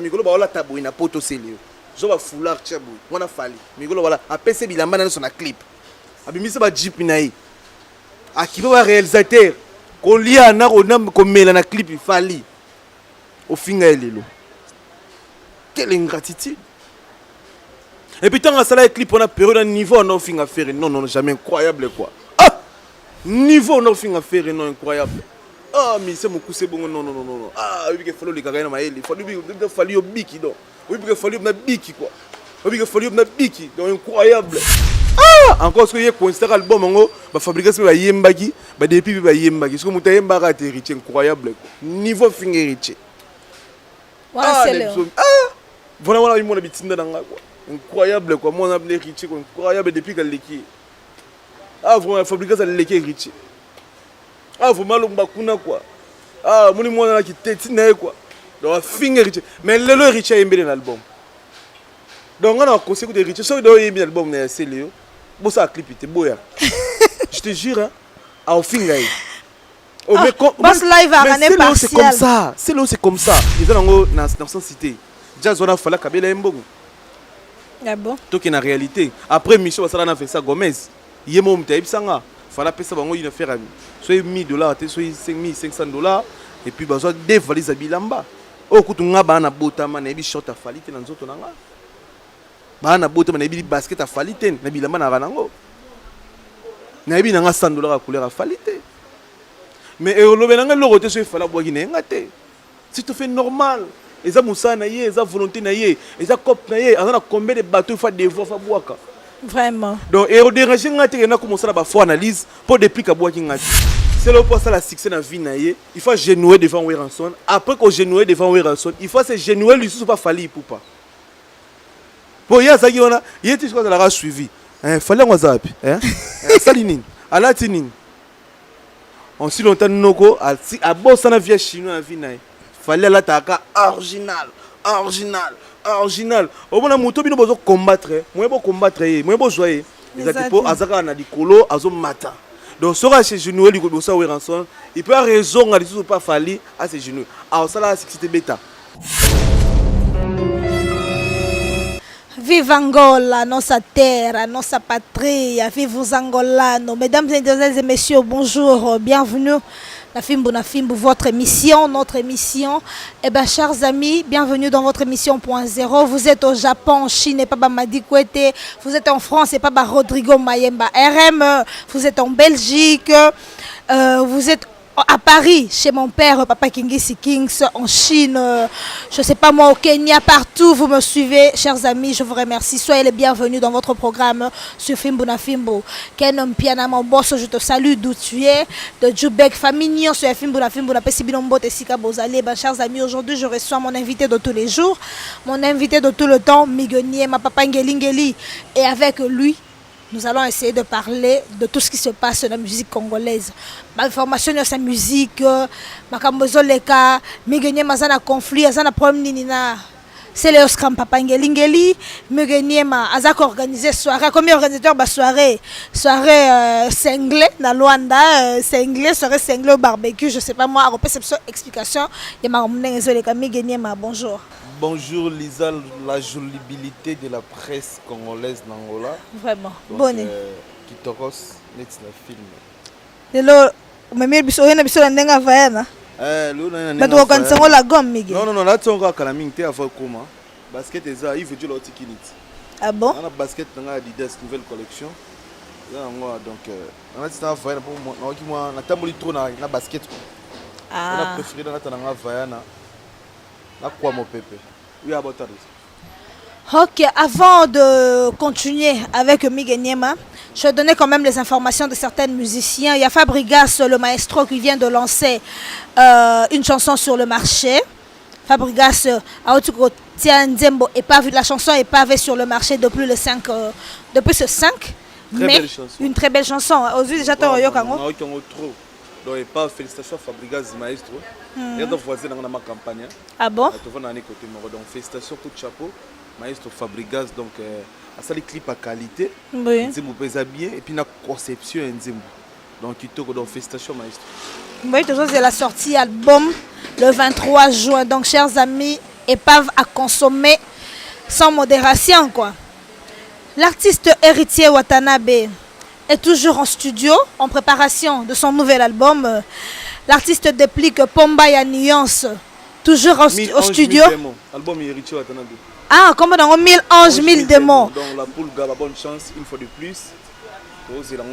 Mikolo ba wala tabou na poto selio. Zo ba foulard chabou. Wana fali. Mikolo wala apese bilamba na son clip. Abimisa ba jeep na yi. Akiba ba réalisateur. Ko lia na ko na ko mela na clip fali. Au finga elelo. Quelle ingratitude. Et puis tant à ça, clip, on a période un niveau, on a fait à faire. Non, non, jamais incroyable quoi. Ah! Niveau, on a fait à faire, non, incroyable. Ah, mais c'est mon coup, c'est bon, non, non, non, non. Ah, oui, il faut le gagner dans ma il faut le biki, donc. Oui, il faut le biki, quoi. Oui, il faut le biki, donc incroyable. Ah! Encore ce que y a constat album, on va fabriquer ce yembagi, bah depuis bah yembagi. Ce que mon yembara est héritier incroyable, quoi. Niveau fin héritier. Voilà, c'est le. Ah! Voilà, voilà, il m'a habitué dans quoi. Incroyable quoi, moi on a appelé Richie quoi, incroyable depuis qu'elle l'équipe. Ah vraiment fabriquer ça l'équipe Richie. Ah vraiment le bakuna quoi. Ah mon moi on a qui tétine quoi. Donc finger Richie. Mais le Richie a aimé l'album. Donc on a conseillé de Richie, ça doit aimer l'album mais c'est Léo. Bon ça clip était beau hein. Je te jure hein. Ah au finger. Oh mais boss live à un partiel. C'est comme ça. C'est comme ça. Ils ont dans son cité. Jazz on a fallu Kabila Mbongo. Ah bon? Tout qui est en réalité. Après, Michel Wassala a fait ça, Gomez. Il y a mon petit sang. Il fallait payer ça, il a fait soit $1000, soit $500. Et puis, il y a des valises à Bilamba. Oh, quand on a un botama, on a des shorts à faliter dans les autres. On a un botama, on a des baskets à faliter. On a des Bilamba à Ranango. On a des $100 à couleur à faliter. Mais il fallait c'est tout fait normal. Ils ont moussa na yé, ils ont volonté na yé, ils ont cop na yé, ils ont combien de bateaux il faut devoir faire boire. Vraiment. Donc et au déranger ngati on a commencé à faire analyse pour depuis qu'à boire ngati. C'est là pour ça la succès na vie na yé, il faut genouer devant Weranson. Après qu'on genouer devant Weranson, il faut se genouer lui sous pas fali pour pas. Bon ya ça qui on a, yé tu quoi ça l'a suivi. Fallait on zap, salinine, alatine. On si longtemps noko a bossa na vie chinois na vie na yé. Fallait la taka original. Au moins moto bino bozo combattre, moi bo combattre, moi bo jouer. Les atipo azaka na dikolo azo mata. Donc sera chez genoux li ko bossa Weranson, il peut avoir raison à dire pas fali à ses genoux. Alors ça là c'était bêta. Vive Angola, notre terre, notre patrie, vive aux Angolanos. Mesdames et messieurs, bonjour, bienvenue. La Fimbo, votre émission, notre émission. Eh bien, chers amis, bienvenue dans votre émission Point Zéro. Vous êtes au Japon, en Chine, et pas Madi Kwete. Vous êtes en France, et pas Rodrigo Mayemba RM. Vous êtes en Belgique. Vous êtes à Paris, chez mon père, Papa Kingisi Kings, en Chine, je ne sais pas moi, au Kenya, partout, vous me suivez, chers amis, je vous remercie. Soyez les bienvenus dans votre programme sur Fimbo na Fimbo. Kenom Piana, mon boss, je te salue d'où tu es, de Djoubek, famille, sur Fimbo na Fimbo, na Pesibinombo, Tessika Bozale. Chers amis, aujourd'hui, je reçois mon invité de tous les jours, mon invité de tout le temps, Miguenier, ma papa Ngelingeli, et avec lui, nous allons essayer de parler de tout ce qui se passe dans la musique congolaise. Ma formation sur sa musique, ma kambozoleka, Miguenier mazana conflit, azana problème nina. C'est le Oscar Papa Ngelingeli, Miguenier ma azak organisé soirée, comme organisateur ba soirée cinglé na Luanda, cinglé soirée cinglé au barbecue, je sais pas moi, à réception explication, il ma mnengezoleka Miguenier ma bonjour. Bonjour Lisa, la jolibilité de la presse congolaise d'Angola. Vraiment. Bonne. Kitoros, net la film. Lelo, mais biso na biso ndenga vayana. Lona na. Bato kansango la gomme migi. Non, là tonga kalaming te avant comment. Basket eza, il veut dire l'autre kinit. Ah bon? On a basket dans Adidas nouvelle collection. Là donc on a dit ça vayana pour moi na tamboli trop na basket. On a préféré dans la tanga vayana. Ok, avant de continuer avec Migueniema, je vais donner quand même les informations de certains musiciens. Il y a Fabrigas, le maestro, qui vient de lancer une chanson sur le marché. Fabrigas Nzembo est pavé, la chanson est pavée sur le marché depuis le 5. Depuis ce 5 mai. Une très belle chanson. Aujourd'hui déjà tu as donc et pas félicitations à Fabrigas maestro. Il y a des voisins dans ma campagne. Ah bon? Donc félicitations pour chapeau maestro Fabrigas donc à ça les clips à qualité. Oui. Nzembo pèse bien et puis la conception Nzembo. Donc il te donc félicitations maestro. Oui, toujours c'est la sortie album le 23 juin. Donc, chers amis, épave à consommer sans modération, quoi. L'artiste Héritier Watanabe est toujours en studio, en préparation de son nouvel album. L'artiste déplique Pomba ya Nuance, toujours au studio. Album Héritier Watanabe. Ah, comme dans 1000 anges, 1000 démons. Donc, la poule gaba, bonne chance, une fois de plus. C'est la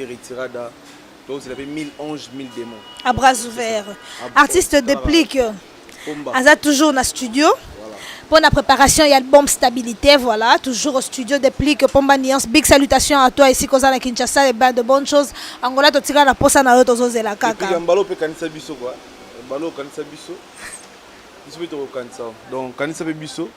retirada. Donc, c'est 1000 anges, 1000 démons. À bras ouverts. Artiste déplique. Aza toujours dans le studio. Pour la préparation et album Stabilité, voilà, toujours au studio déplique Pomba Nuance. Big salutations à toi ici, Kozana Kinshasa, et ben de bonnes choses. Angola, tu tires la posa na l'autre chose la caca. Mbalo peut kanisa biso quoi. Mbalo kanisa biso. Biso peut kanisa. Donc kanisa biso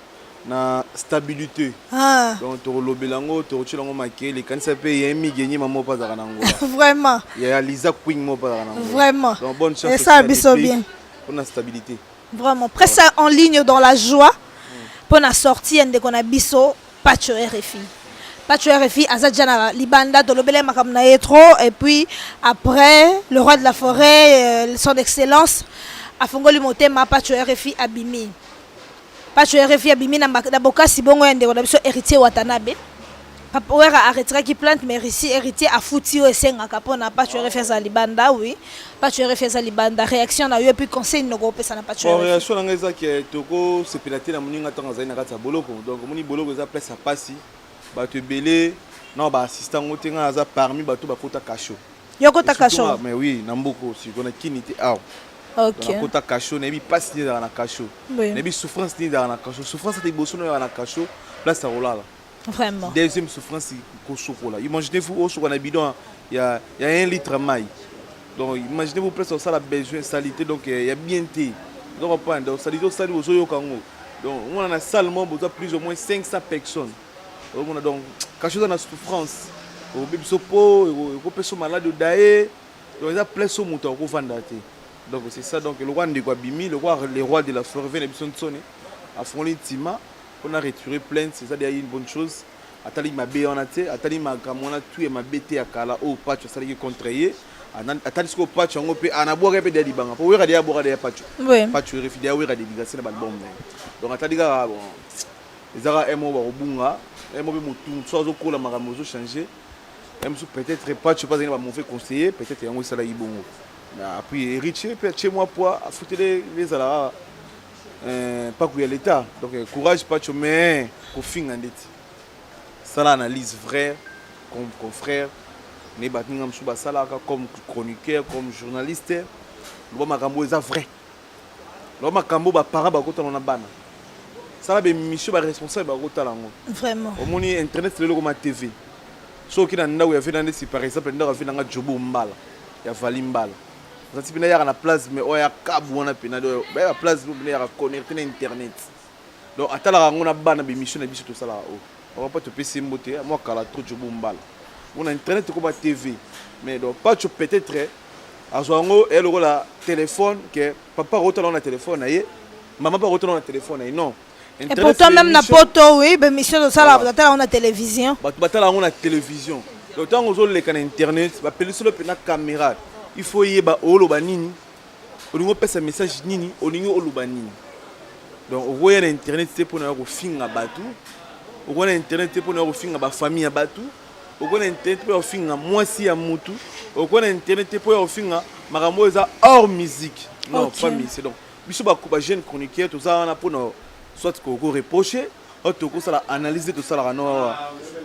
na stabilité. Ah. Donc to lobelango, to chilango maké, les kanisa pe yemi gagner maman pas dans Angola. Vraiment. Il y a Lisa Queen mo pas dans Angola. Vraiment. Donc bonne chance. Et ça biso bien. Pour la stabilité. Vraiment. Presse en ligne dans la joie. Pour la sortie de qu'on a biso Pacho RFI. Pacho RFI Azadjana Libanda de l'Obélé Makamna Etro et puis après le roi de la forêt son excellence a fongoli motema Pacho RFI Abimi. Pacho RFI Abimi na boka sibongo yende qu'on a biso Héritier Watanabe. Papa a arrêté qui plante mais ici héritier a foutu au senga kapona Pacho RFI za Libanda oui. Pacho RFI za Libanda réaction na yo puis conseil no go pesa na Pacho RFI. Réaction na ngeza ki toko se pilater na muninga tanga za na kata boloko donc moni boloko za place a passi ba te belé non ba assistant ngotenga za parmi bato ba kota kacho. Yo kota kacho. Mais oui na mboko si kona kinité ah. OK. Na kota kacho na bi passe ni na kacho. Na bi souffrance ni na kacho. Souffrance te bosso na kacho place a rolala. Vraiment. Deuxième souffrance, c'est chocolat. Imaginez-vous, au chocolat bidon, il y a 1 litre de maille. Donc, imaginez-vous, presque ça, la besoin de salité. Donc, il y a bien thé. Donc, salité, donc, on a seulement plus ou moins 500 personnes. Donc, on a donc, quelque chose dans la souffrance. On peut se poser, on malade d'ailleurs. Donc, il y a plein de moutons qu'on vend. Donc, c'est ça. Donc, le roi de Guabimi, les rois de la forêt, viennent à fond l'intima. On a retiré plainte, c'est ça derrière une bonne chose. Atali ma bé on a été, atali ma gamona tout et ma bété à Kala au patch, ça qui est contrarié. Atali ce que patch on peut en avoir répété des libans. Pour ouvrir des abois des patch. Oui. Patch refidé à ouvrir des digations dans le bon. Donc atali ga bon. Les ara emo au bunga, emo be mutu, soit au cours la maramozo changer. Même si peut-être patch pas un mauvais conseiller, peut-être un ça là y bon. Après héritier peut chez moi pour foutre les ala. Pas qu'il y a l'état donc courage pas tu mais qu'au fin en dit ça l'analyse vrai comme confrère mais battingam sous basala comme chroniqueur comme journaliste le makambo est vrai le makambo ba para ba kota na bana ça la be mission ba responsable ba kota lango vraiment au moni internet c'est le comme TV so qui na ndawo ya fait dans des par exemple ndawo fait dans jobo mbala ya vali mbala. Zati bina yaka na place mais oya kabu wana pena do ba place bina yaka connecter na internet donc atala ngona bana be mission na biso to sala o on va pas te PC mboté moi kala trop jo bombala on a internet ko ba TV mais donc pas tu peut-être azwango et le la téléphone que papa rotala na téléphone aye maman pas rotala na téléphone aye non internet et pourtant même na poto oui be mission to sala atala on a télévision batala on a télévision donc tant ozo le kana internet ba pele sur le pena caméra. Il faut y avoir oloba nini, on peut un message nini, on y oloba nini. Donc on voit internet c'est pour nous finir batou, on voit internet c'est pour nous finir ba famille batou, on voit internet pour nous finir moi si à mutu, on voit internet c'est pour nous finir maramoza hors musique. Non pas musique donc. Biso ba jeune chroniqueur tout ça on a pour nous soit qu'on reprocher, autre qu'on ça analyser tout ça là non,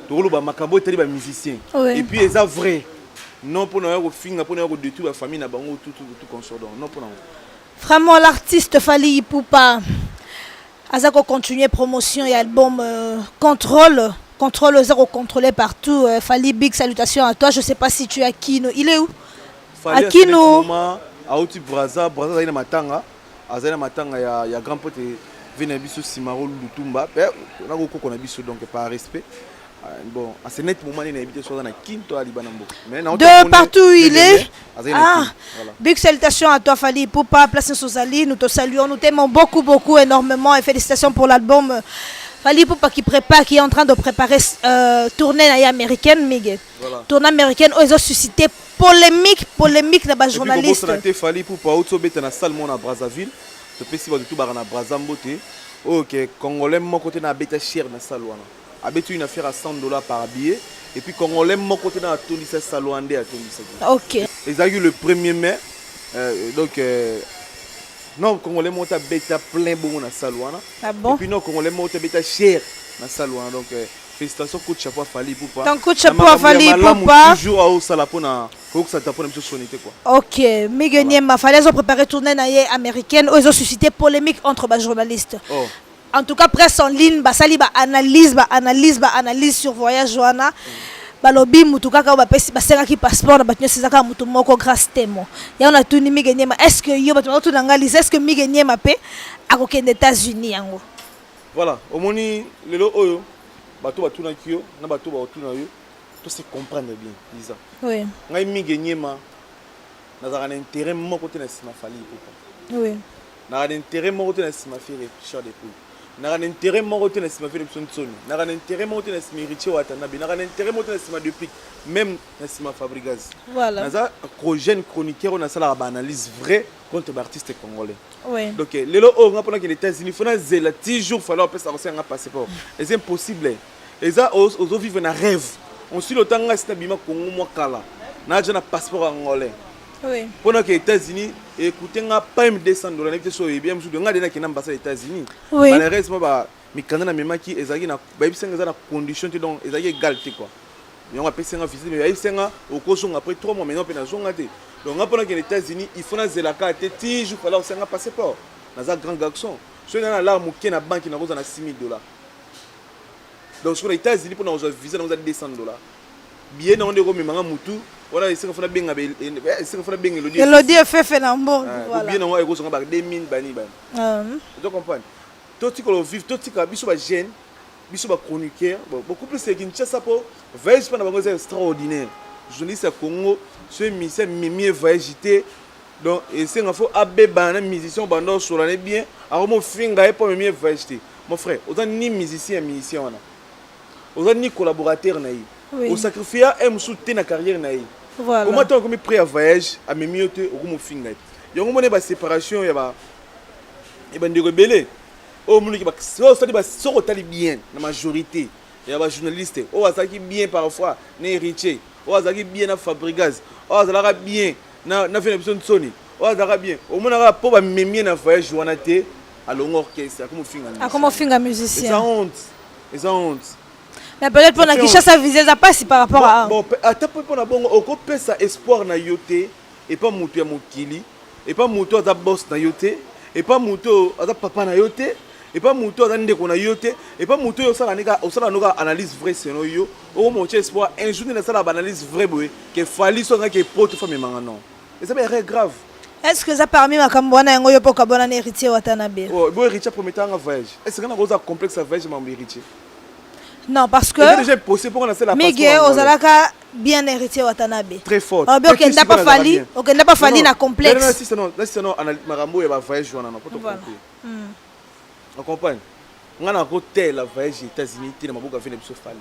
tout oloba makambo teli ba musicien. Et puis c'est vrai. Non pour nous finir pour nous détruire la famille na bango tout consordant non pour nous vraiment l'artiste Fally Ipupa azako continuer promotion et album contrôle zéro contrôlé partout Fally big salutations à toi je sais pas si tu es à Kino il est où à Kino à Oti Braza na matanga azana matanga ya grand pote vena biso Simaro Lutumba na ko kona biso donc par respect. Bon, à ce net moment, il a habité sur la Kinto à Libanambo. De partout où il est. Ah, big salutations à toi, Fally Ipupa, place Sozali. Nous te saluons, nous t'aimons beaucoup, énormément. Et félicitations pour l'album Fally Ipupa qui prépare, qui est en train de préparer tournée américaine, Miguel. Voilà. Tournée américaine, où ils ont suscité polémique dans les journalistes. Et puis, Fally Ipupa, au bête na salle à Brazzaville, te pesi ba tout na Brazzambote. OK, Congolais mon côté na bête cher na salle wana. Abeti une affaire à $100 par billet. Et puis Congolais mon côté na Tony sa salle à Tony. OK. Ils ont eu le 1er mai. Donc non, Congolais monte à bêta plein bon na salle wana. Ah bon? Et puis non, Congolais monte à bêta cher na salle wana. Donc félicitations coup de chapeau à Fally Ipupa. Donc coup de chapeau à Fally Ipupa. Toujours au salapona, faut que ça taponne monsieur sonité quoi. OK, Miguel Niema, Fally ils ont préparé tournée américaine où ils ont suscité polémique entre les journalistes. Oh. En tout cas presse en ligne, basali analyse sur voyage wana. Balobi mutu kaka bapesi basenga ki passeport na batnyo sizaka mutu moko grâce témoin. Ya on a tout ni Miguel Niema. Est-ce que yo batu tout nangaliza est-ce que Miguel Niema pe akokende États-Unis yango? Voilà, omoni lelo oyo bato batuna kio na bato batuna yo to se comprendre bien Lisa. Oui. Ngai Miguel Niema nazaka na intérêt moko te na sima Fally Ipupa. Oui. Na intérêt moko te na sima Fere Richard Depuy. Na intérêt moko te na sima Fere Psonsoni. Na intérêt moko te na sima Richie Watanabe. Na intérêt moko te na sima Depuis même na sima Fabregas. Voilà. Naza jeune chroniqueur on a ça la analyse vraie contre l'artiste congolais. Oui. Donc lelo o nga pona que les États-Unis fona zela 10 jours falloir passer un passeport. C'est impossible. Et ça aux vivre un rêve. On suit le temps nga c'est bima Congo moi kala. Na déjà un passeport angolais. Oui. Pendant que les États-Unis écoutez nga pas $200 n'était so et bien monsieur nga dena ki na ambassade des États-Unis. Oui. Malheureusement ba mikanda na memaki ezaki na ba bisenga za na condition te donc ezaki égalité quoi. Mais on a passé un visite mais bisenga au cours après 3 mois maintenant pe na zonga te. Donc pendant que les États-Unis il faut na zela ka te 10 jours falloir un passeport. Naza grand garçon. So na la muke na banque na koza na $6,000. Donc sur les États-Unis pour na visa na koza $200. Bien on ndeko memanga mutu voilà isinga fona benga isinga fona benga Elodie fait na mbongo voilà. Bien on eko zonga ba 2000 bani bani. Tu comprends? Tout ce que l'on vit, tout ce que biso ba jeune, biso ba chroniqueur, beaucoup plus c'est Kinshasa pour voyage pendant bango c'est extraordinaire. Journaliste à Congo, ce musicien mimi voyager donc et c'est un faut abeba na musicien bando sur l'année bien, alors mon finga et pas mimi voyager. Mon frère, autant ni musicien on a. Autant ni collaborateur na yi. Au sacrifier un soutien na carrière na yi. Voilà. Comment tu comme prêt à voyage à mimi au mo finga. Yango mo ne ba séparation ya ba et ben de rebelle. Oh mon équipe ça dit ba so tali bien la majorité. Il y a des journalistes. Oh azaki bien parfois na héritier. Oh azaki bien na Fabregas. Oh azalaka bien na fait une Sony. Oh azalaka bien. Au moins na po ba memi na voyage wana te à long orchestre comme finga. Ah comment finga musicien. Ils ont honte. Mais peut-être pour na Kinshasa visé ça passe par rapport à bon ata pour na bongo oko pesa espoir na yote et pas mutu ya mokili et pas mutu za boss na yote et pas mutu za papa na yote et pas mutu za ndeko na yote et pas mutu osala nika osala noka analyse vraie selon yo o mo espoir un jour na sala analyse vraie boy que Fally so nga que porte femme manga non et ça est grave. Est-ce que ça parmi makambo wana yango yo poka bona héritier Watanabe? Oh bo héritier promettant un voyage. Est-ce que na goza complexe voyage ma héritier? Non, parce que c'est déjà possible pour qu'on ait la Miguel Ozalaka bien héritié Watanabe. Très fort. Ok, n'a pas Fally, ok, n'a pas Fally na complexe. Non, c'est non, Marambo il va voyager on pas tout compris. On comprend. On a un hôtel à voyager aux États-Unis, il na maboka vient de Fally.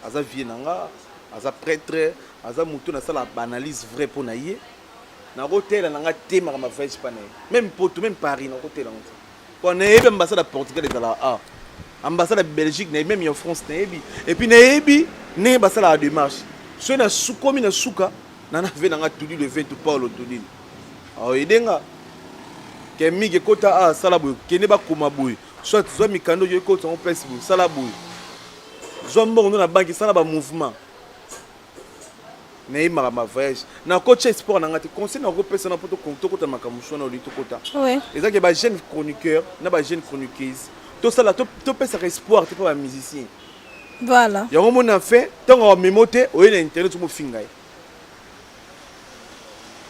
Aza vienanga, aza prêtre, aza mutu na sala analyse vraie pour naie. Na hôtel na nga té marama voyage pas même Porto, même Paris na hôtel là. On est même ambassade à Portugal et là ah. Ambassade de Belgique, même en France, et puis Nébi, né ambassade à la démarche. Si on a soukomi na souka, on a fait tout le vin tout Paulo tout dit. Alors il denga que mige kota a salabu, que ne ba kumabu, soit soit mikando yo kota on Facebook salabu. Zombo on a banque salaba mouvement. Né ma voyage. Na coach sport na ngati conseil na ko personne pour to konto kota makamusho na lito kota. Oui. Et ça que ba jeune chroniqueur, na ba jeune chroniqueuse. Tout ça là, tout ça espoir, tu pas un musicien. Voilà. Il y a un moment en fait, tant on mémoté, on a internet sur mon finger.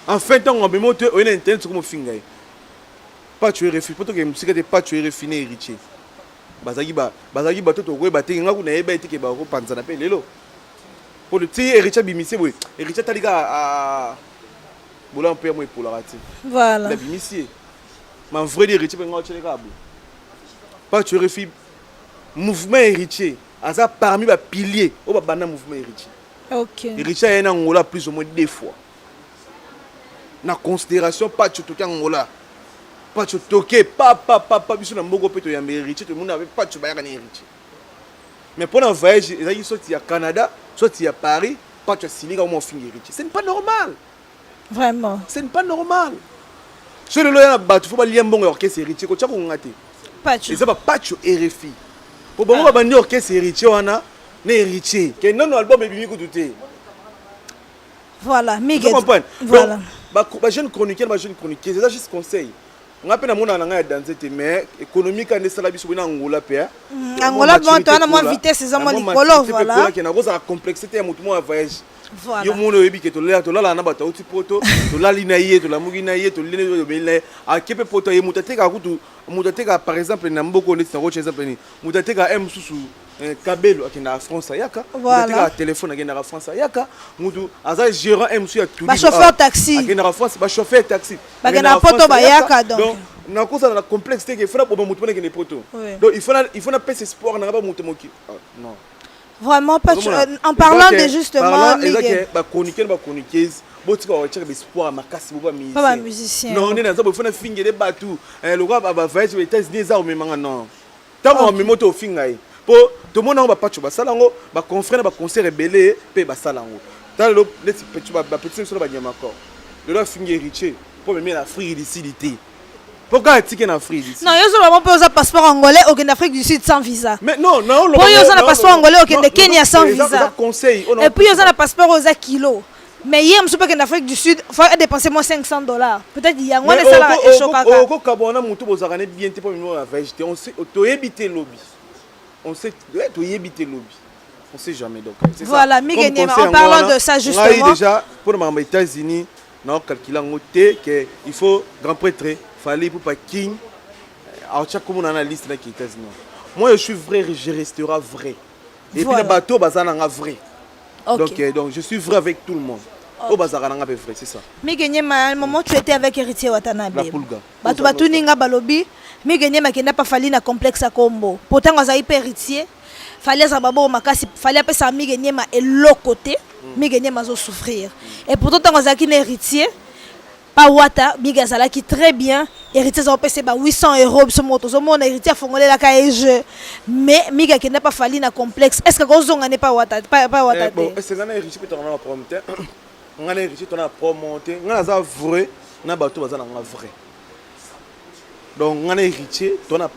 Enfin, tant on mémoté, on a internet sur mon finger. Pas tu es refus, pour que musique de pas tu es refiné héritier. Bazagi tout au baté, nga kuna eba etike ba ko panza na pe lelo. Pour le petit héritier bimisé, oui, héritier taliga à boula un peu moi pour la rater. Voilà. La bimisé. Mais vrai héritier ben nga chez les gars. Pas tu refus mouvement héritier aza parmi ba piliers au ba bana mouvement héritier. OK. Héritier est en Angola plus ou moins 2 fois. Na considération pas tu toquer Angola. Pas tu toquer pas biso na mboko pe to yamba héritier tout le monde avait pas tu ba héritier. Mais pendant voyage, ils sont sortis à Canada, sortis à Paris, pas tu signé comme mon film héritier. Ce n'est pas normal. Vraiment. Ce n'est pas normal. Si le loyer a il faut pas lier un bon orchestre héritier. Quand tu as ngati. Pas tu. Et ça va pas tu RFI. Pour bon on va dire orchestre héritier on a né héritier. Que non album est bien douté. Voilà, Miguel. Tu comprends? Voilà. Bah jeune chroniqueur, bah jeune chroniqueur, c'est ça juste conseil. On appelle mon ananga danser mais économique en sala biso na Angola pe. Angola bon toi na moi vitesse c'est moi likolo voilà. Qui na cause la complexité ya mutu mo voyage. Voilà. Yo mono yebi ke to la na bata uti poto, to la lina ye, to la mugina ye, to lina yo bele. A kepe poto ye mutateka kutu, mutateka par exemple na mboko ndeti na roche exemple ni. Mutateka M susu kabelo akina France yaka. Mutateka téléphone akina France yaka. Mutu aza gérant M susu ya tout. Ba chauffeur taxi. Akina France, ba chauffeur taxi. Ba kena poto ba yaka donc. Na cause la complexité que fera pour mutu na kene poto. Donc il faut na pèse espoir na ba mutu moki. Non. Vraiment pas en parlant de justement Miguel ba chroniqueuse botika wa tchaka espoir makasi bo ba musicien non on est dans ça finge de batu le roi ba voyage aux États-Unis za o memanga non tant on memoto au fingai po to mona ba pacho ba salango ba confrère ba concert rebelle pe ba salango dans le petit ba petit sur ba nyama ko le roi finge héritier pour me mettre la fluidité. Pourquoi tu es en Afrique ici? Non, il y a vraiment pas un passeport angolais au Afrique du Sud sans visa. Mais non, non, non. Il y a un passeport angolais au Kenya sans visa. Conseil. Et puis il y a un passeport aux kilos. Mais hier, je sais pas qu'en Afrique du Sud, il faut dépenser moins $500. Peut-être il y a un salaire choquant. Au Gabon, on a bien bien pour la végété. On sait, tu éviter lobby. On sait, tu éviter lobby. On sait jamais donc. Voilà, Miguel, en parlant de ça justement. Déjà pour les États-Unis, non calculant que il faut grand prêtre. Fallait pour pas king. Alors chaque comme on a la liste là qui est États-Unis. Moi je suis vrai, je resterai vrai. Et puis le bateau bazana nga vrai. Donc je suis vrai avec tout le monde. Au bazara nga vrai, c'est ça. Mais gagné ma moment tu étais avec héritier Watanabe. La Pulga. Batu ninga balobi, mais gagné ma kenda pas falli na complexe à combo. Pourtant on a hyper héritier. Fallait ça babo makasi, fallait pas ça mi gagné ma et l'autre côté, mi gagné ma zo souffrir. Et pourtant on a qui héritier. Wata Migazala qui très bien héritier ça peut c'est 800 € sur moto so mon héritier fongolé la caille mais Miga qui n'a pas fallu na complexe est-ce que Gozonga n'est pas Wata pas Wata bon est-ce que on a héritier peut on a promoter on a héritier on a promoter on a ça vrai na bateau bazana vrai donc on a héritier on a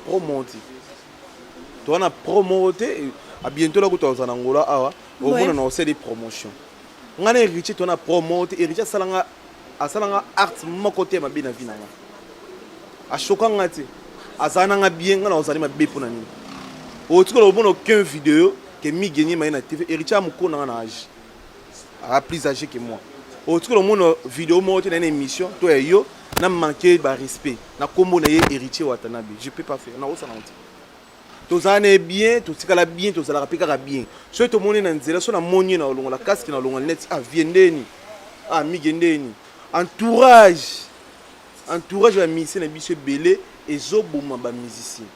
promoter à bientôt là que tu en Angola awa au moins on a aussi des promotions on a héritier on a promoter héritier salanga asalanga art mokote ma bina vina nga a chokanga te azana nga bien nga na ozali ma be pona ni o tiko lo bono aucun vidéo que mi gagner ma na TV héritier amko na na âge a plus âgé que moi o tiko lo mono vidéo mo te na une émission to yo na manquer ba respect na kombo na ye héritier Watanabe je peux pas faire na osa na honte to zane bien to tikala bien to zala rapika bien so to moni na nzela so na moni na olongola casque na olongola net a viendeni a mi gendeni entourage va misser na biso belé et zoboma ba musicien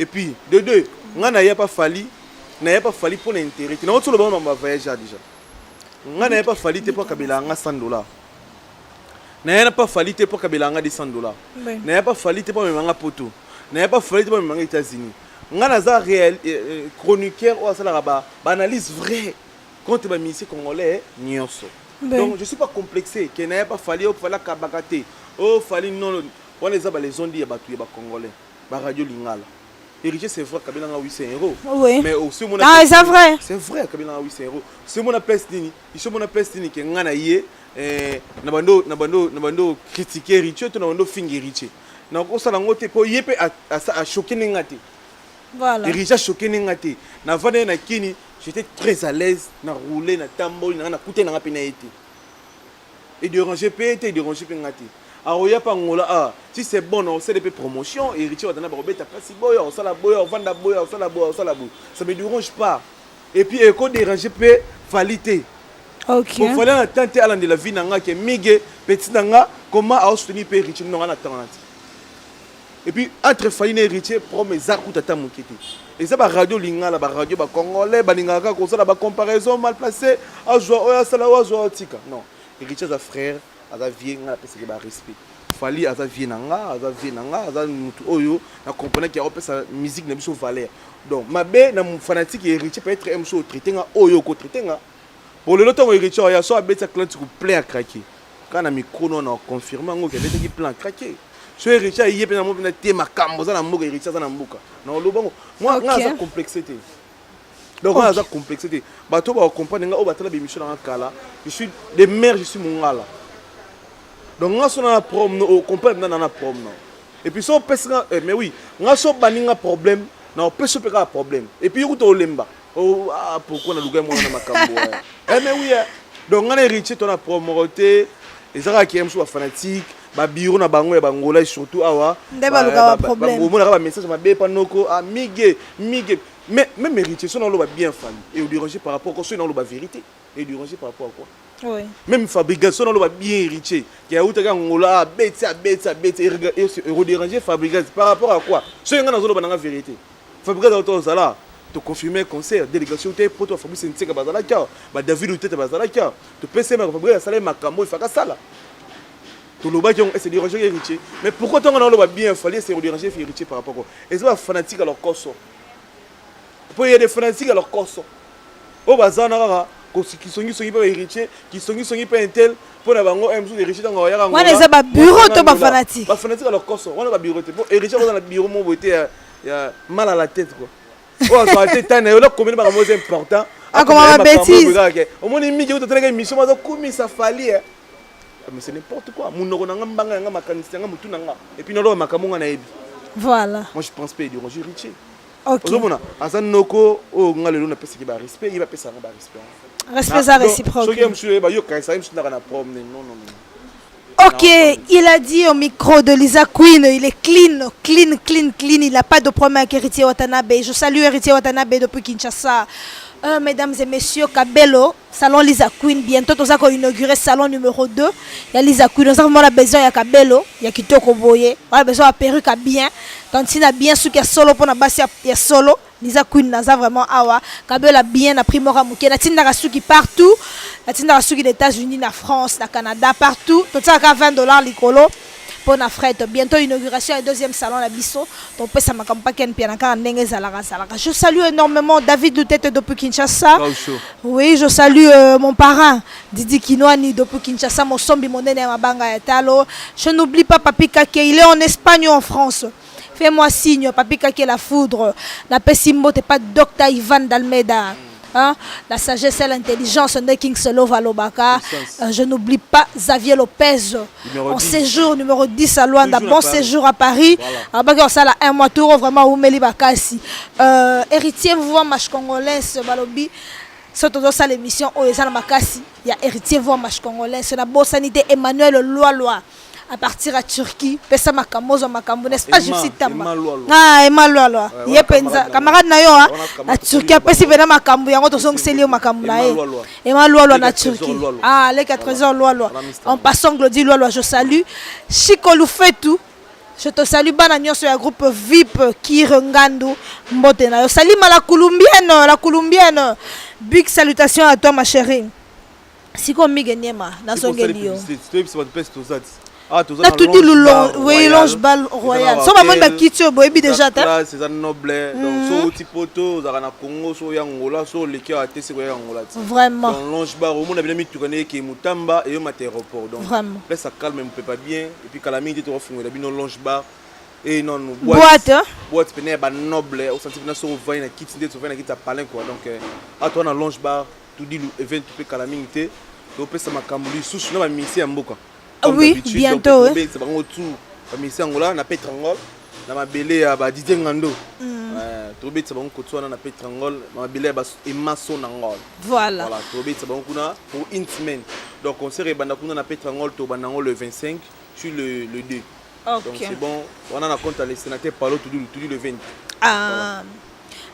et puis de deux nga na ya pas fallu pour l'intérêt na otso le bon ma voyage déjà nga na ya pas fallu te pour kabela nga $100 na ya pas fallu te pour kabela nga $200 na ya pas fallu te pour me manga poto na ya pas fallu te pour me manga États-Unis nga na za réel chroniqueur ou ça ba analyse vrai contre ba musicien congolais nyonso. Donc je ne suis pas complexé, qu'il n'y a pas fallu au fallait kabakate. Oh fallait non on les a les ondes battu ba congolais. Ba radio lingala. Héritier c'est vrai Kabila nga 800 €. Oui. Mais aussi mon ah c'est vrai. C'est vrai Kabila nga 800 €. C'est mon place dini. Il faut mon place dini que nga na yé na bando critiquer héritier to na bando fingi héritier. Na ko sala ngote po yé a choquer ngati. Voilà. Héritier choquer ngati. Na vana na kini j'étais très à l'aise na rouler na tambour na couter na pena été et déranger pété déranger ngati alors y a pas ngola ah si c'est bon on sait des promotions héritier Watanabe robeta kasi boya on sala boya on vanda boya on sala boya ça me dérange pas et puis éco déranger pe falité OK pour fallait tenter à de la vie nanga que mige petit nanga comment a soutenir pe héritier non na tangati Et puis entre Fali et héritier promet zaku tata mokete. Et ça ba radio lingala ba radio ba congolais ba lingaka ko ça ba comparaison mal placée a joie oya sala wa joie tika. Non, héritier za frère, aza vie nga pesa ba respect. Fali aza vie nanga, aza mutu oyo na comprendre qu'il y a sa musique na biso valeur. Donc mabe na fanatique héritier peut être MSO traiter nga oyo ko traiter nga. Pour le temps héritier ya so abeta clan tu plein à craquer. Quand na micro non on confirme ngo qu'il était plein à craquer. So héritier yé pe na mo na te makambo za na mboka héritier za na mboka. Non lo bango. Moi nga za complexité. Donc nga za complexité. Ba to ba comprendre nga o batala be mission na kala. Je suis des mères, je suis mongala. Donc nga so na prom no comprendre na prom non. Et puis so pesa mais oui, nga so baninga problème, na pesa pe ka problème. Et puis yuko to lemba. Oh ah pourquoi na luga mo na makambo. Mais oui. Donc nga héritier to na promoté, ezaka ki emso fanatique. Ba bureau na bango ya bangola surtout awa ndeba luka problème mo na ba message ma be panoko amige mais même héritier son lo ba bien fallu et déranger par rapport à quoi lo ba vérité et déranger par rapport à quoi oui même fabrication lo ba bien héritier qui a outa ngola bête et déranger fabrication par rapport à quoi so nga na zo lo ba na vérité fabrication auto zala to confirmer concert délégation te poto fabrice nteka bazala kia ba David utete bazala kia to pese ma fabrication sala makambo ifaka sala. Tout le bas qui est déranger héritier. Mais pourquoi tant qu'on a bien fallu c'est déranger héritier par rapport à quoi? Et c'est pas fanatique à leur corso. Pourquoi il y a des fanatiques à leur corso? Au bazar nara qui sont pas héritiers, qui sont pas intel pour la bango M sous héritier dans la on les a pas bureau to pas fanatique. Pas fanatique à leur corso. On a pas bureau pour héritier dans le bureau mon beauté il y a mal à la tête quoi. Oh ça a été tant et là combien de choses important. Ah comment ma bêtise. Au moins il dit que tu as une mission mais comme ça fallait. Mais c'est n'importe quoi. Et puis, voilà. Moi, je pense pas qu'il y a des héritiers. Ok. Respect réciproque. Ok, il a dit au micro de Lisa Queen, il est clean. Il n'a pas de problème avec Héritier Watanabe. Je salue Héritier Watanabe depuis Kinshasa. Mesdames et messieurs, Kabelo, salon Lisa Queen, bientôt nous allons inaugurer salon numéro 2. Il y a Lisa Queen, nous avons besoin de Kabelo, il y a Kitoko Boye, on a besoin de perruque à bien. Quand il y a bien ce qui est solo pour la basse, il y a solo. Lisa Queen n'a vraiment awa. Kabelo a bien appris Mora Mouké. La Tina Rasuki partout. La Tina Rasuki des États-Unis, la France, le Canada, partout. Tout ça à $20 l'icolo. Pour la frette. Bientôt inauguration et deuxième salon la Bisso. Donc ça m'a campagne je salue énormément David Lutete depuis Kinshasa. Oui, je salue mon parrain Didi Kinoani depuis Kinshasa, mon sombi mon nene mabanga etalo. Je n'oublie pas Papi Kake, il est en Espagne ou en France. Fais-moi signe, Papi Kake la foudre. La Pessimbo t'es pas Dr Ivan d'Almeida. Hein? La sagesse et l'intelligence de King Solo Valobaka. Je n'oublie pas Xavier Lopez en séjour numéro 10 à Luanda. Bon séjour à Paris. Voilà. Ça là un mois tour vraiment où Meli Bakassi. Héritier voix match congolais Balobi. Surtout dans l'émission où il y a héritier voix match congolais. C'est la bonne sanité Emmanuel Loa. À partir à Turquie, pesa makamozo makambo n'est pas juste tamba. Ah, Emmanuel. Yé penza camarade na yo à Turquie pesa bena makambo yango to song selio makambo na e. Emmanuel na Turquie. Ah, les 4 heures Loa. En passant Glody Loa, je salue Chico Lufetu. Je te salue bana nyonso ya groupe VIP Kirengandu mbote na yo. Salut la colombienne. Big salutations à toi ma chérie. Siko migeniema na songeli yo. Ah, tout dit oui, longe bal royal. So maman ba kitio boyebi déjà ta. C'est un noble. Donc so tipoto za na Congo so ya Angola so leki a tese ko ya Angola. Vraiment. Donc longe bar au monde a bien mis tourner qui Mutamba et au aéroport. Donc vraiment. Là ça calme un peu pas bien et puis calamité to refunga la bino longe bar et non boîte peine ba noble au senti na so va na kit ndé so va na kit palin quoi. Donc à toi na longe bar tout dit event peu calamité to pesa makambuli sous na ba misi ya mboka. Oui, bientôt. C'est pas autour. Comme ici Angola, on a Petrangol, on a belé à Didier Ngando. Trouvé c'est bon côté on a Petrangol, on a belé à Emason Angol. Voilà. Voilà, trouvé c'est bon kuna pour une semaine. Donc on s'est rebanda kuna na Petrangol to banango le 25 sur le 2. Donc c'est bon, on a compte à les sénateurs parlo tout dit le 20. Ah.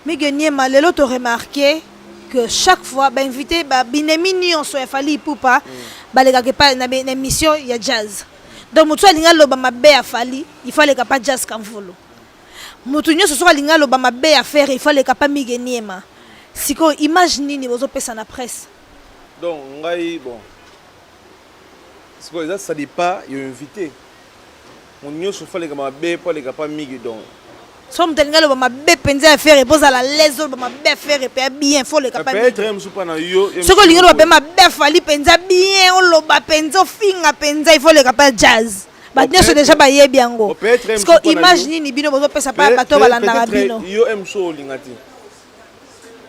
Mais gagner malelo to remarqué que chaque fois bah invité bah binemi ni on soit fali poupa bah les gars pas na émission il y a jazz donc moto alinga loba mabe ya fali il faut aleka pa Jazz Kamvolo moto nyonso soki alinga loba mabe ya faire il faut aleka pa Mige Niema siko image nini bozopesa na presse donc ngai bon siko ça dépend yo invité mon nyonso faut aleka mabe po aleka pa Mige donc so moto alinga loba mabe penza ya faire bozala les loba mabe ya faire pe bien faut aleka pa peut-être même soupa na yo soko alinga loba mabe fali penza bien oloba penza finga penza il faut aleka pa Jazz nyonso déjà bayebi yango parce que image nini bino bozopesa pa bato balandaka bino yo emso olinga te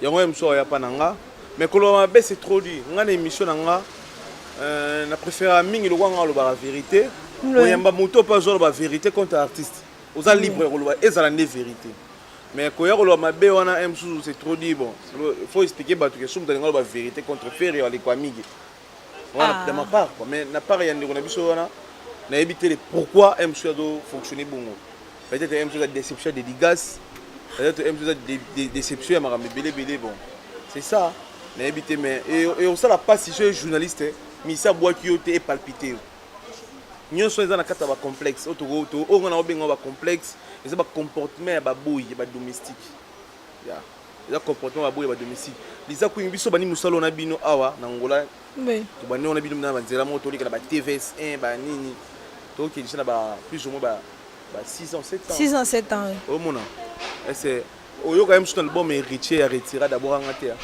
yango emso ya pa na nga mais koloba mabe c'est trop dur nga na émission na nga na préfère mingi lokwa nga oloba la vérité oyamba moto mpo azoloba vérité contre artiste oza libre ya koloba ezala nde vérité mais koya koloba mabe wana emso c'est trop dur bon il faut expliquer bato ke so moto alinga oloba vérité contre faire alekwa mingi wana de ma part quoi mais na part ya ndeko na biso wana na éviter pourquoi MSO doit fonctionner bongo peut-être MSO a déception de Digas peut-être MSO a des déceptions à Maramé belé bon c'est ça na éviter mais et on ça la passe si je suis journaliste mais ça boit qui est palpité nous sommes dans un cas complexe auto on a un complexe et ça va comportement ba boy ba domestique ya ça comportement ba boy ba domestique lisa ku biso bani musalo na bino awa na ngola oui to bani on a bino na banzela moto li kana ba TVS1 ba nini donc il y a plus ou moins 6 ans 7 ans 6 ans 7 ans au monde c'est au quand même sur l'album héritier à retirer d'abord en terre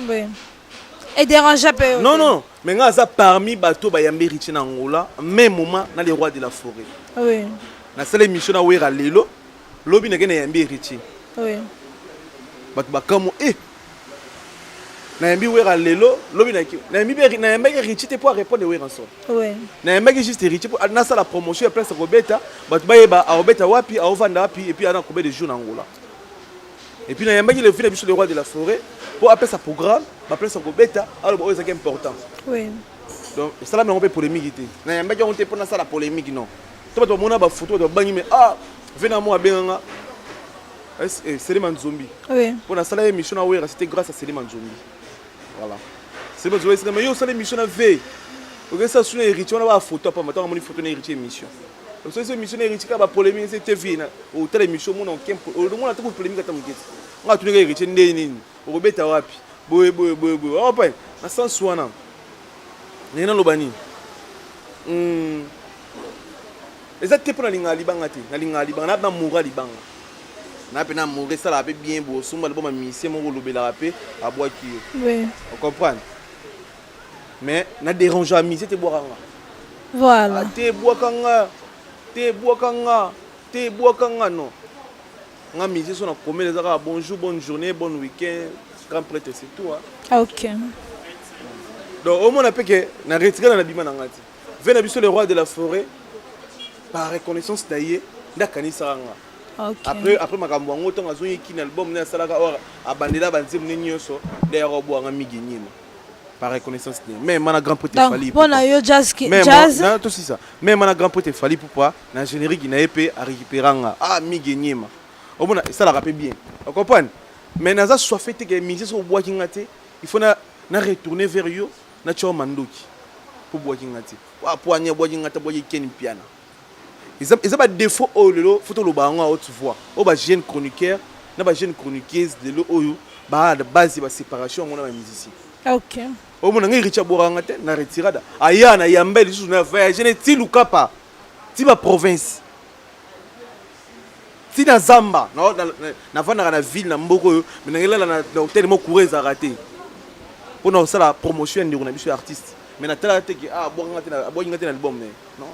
oui et dérange peu non mais nga ça parmi bateau ba yambe héritier na Angola même moment na les rois de la forêt oui na seule émission na wera lelo lobi na yambe héritier oui bato bakamo na yambi wera lelo lobi na yambi héritier te pour répondre wera ensemble oui na yambi juste héritier pour na la promotion ya place Robeta bato bayeba a Robeta wapi a ovanda wapi et puis ana combien de jours en Angola et puis na yambi le film sur le roi de la forêt pour appeler sa programme ba place Robeta alors c'est important oui donc ça là mais on peut polémique na yambi on te pour na ça la polémique non to bato mona ba photo de bangi mais venez moi benga c'est Selim Nzombi oui pour na ça la émission na wera c'était grâce à Selim Nzombi. Voilà. C'est bon, mais il y a aussi l'émission à veille. Vous voyez ça sur l'héritier, on a une photo, pas maintenant on a une photo d'héritier émission. Donc cette émission d'héritier, il y a polémique, c'est TV, ou telle émission, on a un peu de polémique à t'amener. On a tout l'héritier, on a bête à wapi, boé, on pas, na sans soin. Il y a un lobani. Et ça, tu peux aller à Libanga, na moura Libanga. Na pena mourir ça la paix bien beau suma le bon mission mon lobé la paix à boire qui oui on comprend mais na dérange à mise te boire voilà te boire kanga non nga mise son a commis les arabes bonjour bonne journée bon week-end grand prêtre c'est tout hein OK donc au moins on a que na retirer na bima na ngati vena biso le roi de la forêt par reconnaissance d'ailleurs ndakanisa nga okay. Après makambo yango tonga zonyi kina album na salaka or abandela banzim nyonso d'ailleurs obo nga Mige Niema par reconnaissance mais mana grand prêtre fali pour na yo jazz non tout ça mais mana grand prêtre fali pourquoi na générique na épée à récupérer Mige Niema au moins ça la rappelle bien vous comprenez mais na ça soit fait que mise sur bois kingate il faut na retourner vers yo na cho mandoki pour bois kingate pour anya bois kingate bois ken piano. Ils ont pas défaut au lelo photo le bango à haute voix au ba jeune chroniqueur na ba jeune chroniqueuse de lo oyo ba de base ba séparation on a musicien OK au mon ngi richa boranga te na retirada aya na yamba lisu na voyage ne ti lukapa ti ba province ti na Zamba na vana na ville na mboko yo mais ngela na hôtel mo coureza raté pour na ça la promotion de na biso artiste mais na tala te ki boranga te na album non.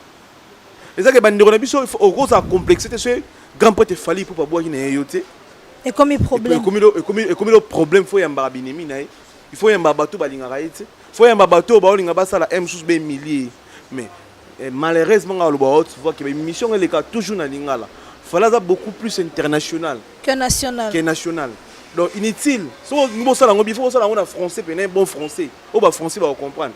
Et ça que bandiro na biso au gros ça complexité c'est grand prêtre fali pour pas boire na yoté et comme problème et comme le problème faut yamba binemi na il faut yamba bateau balinga raite faut yamba bateau ba olinga ba sala m sous be milliers mais malheureusement on voit que mission elle est toujours na lingala fallait ça beaucoup plus international que national donc inutile so nous ça il faut ça on français peine bon français au ba français va comprendre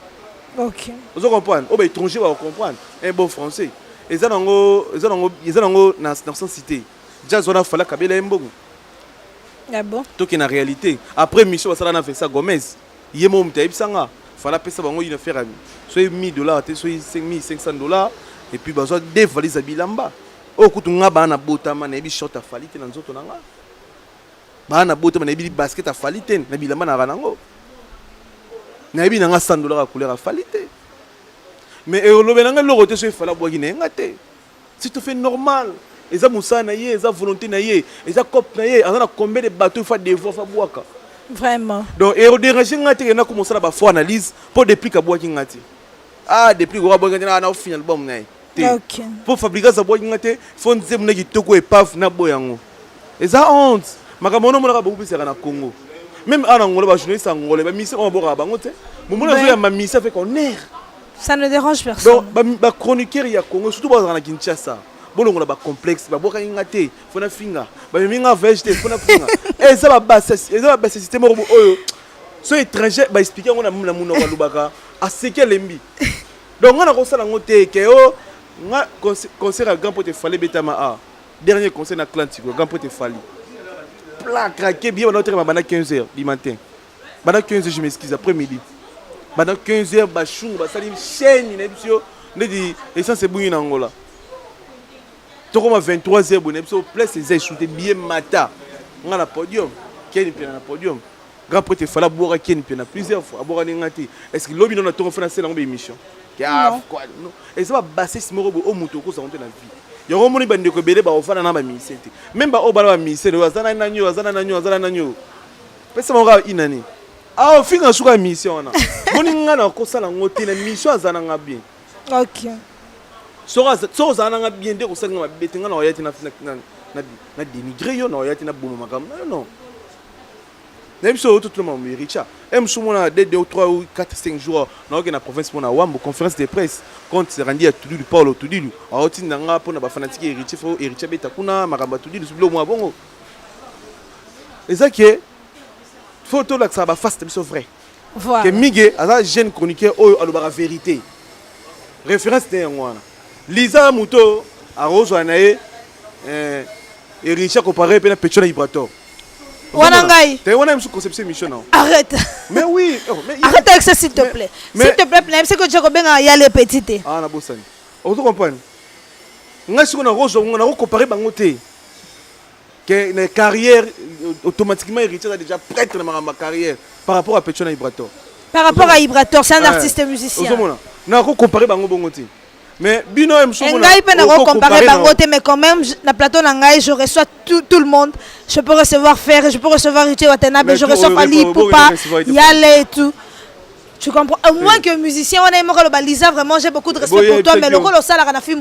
OK vous comprenez au ba étranger va comprendre un bon français. Ils ont na cité. Jazz on a fallu kabela mbongo. Ah bon? Tout qui est en réalité. Après Michel ça na fait ça Gomez. Yemo mta ibsanga. Fallait payer bango une faire $1,000, soit $5,500. et puis bazo deux valises à bilamba o kutu nga bana botama na bi short a falite na nzoto nanga bana botama na bi basket a falite na bilamba na ranango na bi na nga $100 à couleur a falite mais eolobe nanga lorote so fala boki na ngate si tu fais normal eza musa na ye eza volonté na ye eza cop na ye azana combien de bateaux fa devoir fa boaka Vraiment. donc ero déranger ngate na commencer la ba fo analyse pour depuis ka boaki ngate ah depuis ko boaki ngate na final album na OK. Pour fabriquer ça boaki ngate faut nze muna kitoko epaf na boyango eza honte makambo no mona ba bubisera na Congo même ana ngolo ba journaliste ngolo ba mission on boka bango te mona zo ya ma mission fait qu'on air. Ça ne dérange personne. Donc ba chroniqueur ya Congo surtout ba na Kinshasa bolongo na ba complexe ba boka ngate fona finga ba minga vegete fona finga eza ba base système oyo so étranger ba expliquer ngona muna muna wa lubaka a seke lembi donc on a constat ngote ke o nga concert à Grand Pote Fallait Betama A dernier concert na Atlantique Grand Pote Fallait plan craqué bien on a entré à 15h du matin pendant 15h je m'excuse après-midi pendant 15h ba chungu ba salim chaîne na bisio ne di essence bungi na Angola to comme 23h bonne bisio place les shooter bien mata nga na podium Ken puis na podium Grand Pote Fallait boire Ken puis na plusieurs fois boire ngati est-ce que lobby non na to français na émission quoi non et ça va basser ce morobo au muto ko ça monter na vie yo moni bande ko bele ba ofana na ba misete même ba o ba ba misete wazana nanyo pesa mo ga inani ah finga suka mission na moni ngana ko sala ngote na mission azana nga bien OK so zana nga bien de ko sala nga bete ngana oyati na dénigrer yo na oyati na bomo makam non même si tout le monde Richard aime souvent 2 ou 3 ou 4 5 jours dans la province pour na wambo conférence de presse quand c'est rendu à Tudilu Paulo Tudilu a otine nga pour na ba fanatique héritier faut héritier beta kuna makamba Tudilu subilo mo bongo ezaki photo là ça ba face c'est vrai voilà que mige aza jeune chroniqueur oyo alobara vérité référence te ngwana Lisa Muto a rejoint nae héritier comparé pe na Petro Ibrator. Wanangai. Tu as une conception mission non? Arrête. Mais oui. Arrête avec ça s'il te plaît. S'il te plaît, même si que tu as y aller petit. Ah na bosani. On te comprend. Nga si on a rose on a comparé bango te. Que une carrière automatiquement héritier a déjà prête dans ma carrière par rapport à Petro Ibrator. Par rapport à Ibrator, c'est un artiste musicien. Na ko comparer bango bongo te. Mais bino em somo na comparer bangote mais quand même na plateau nangai je reçois tout le monde, je peux recevoir Fer, je peux recevoir Richie Watanabe, je reçois Ali Poupa Yale et tout. Tu comprends? Au moins que musicien on aime le Lisa vraiment j'ai beaucoup de respect pour toi mais le rôle au salaire na film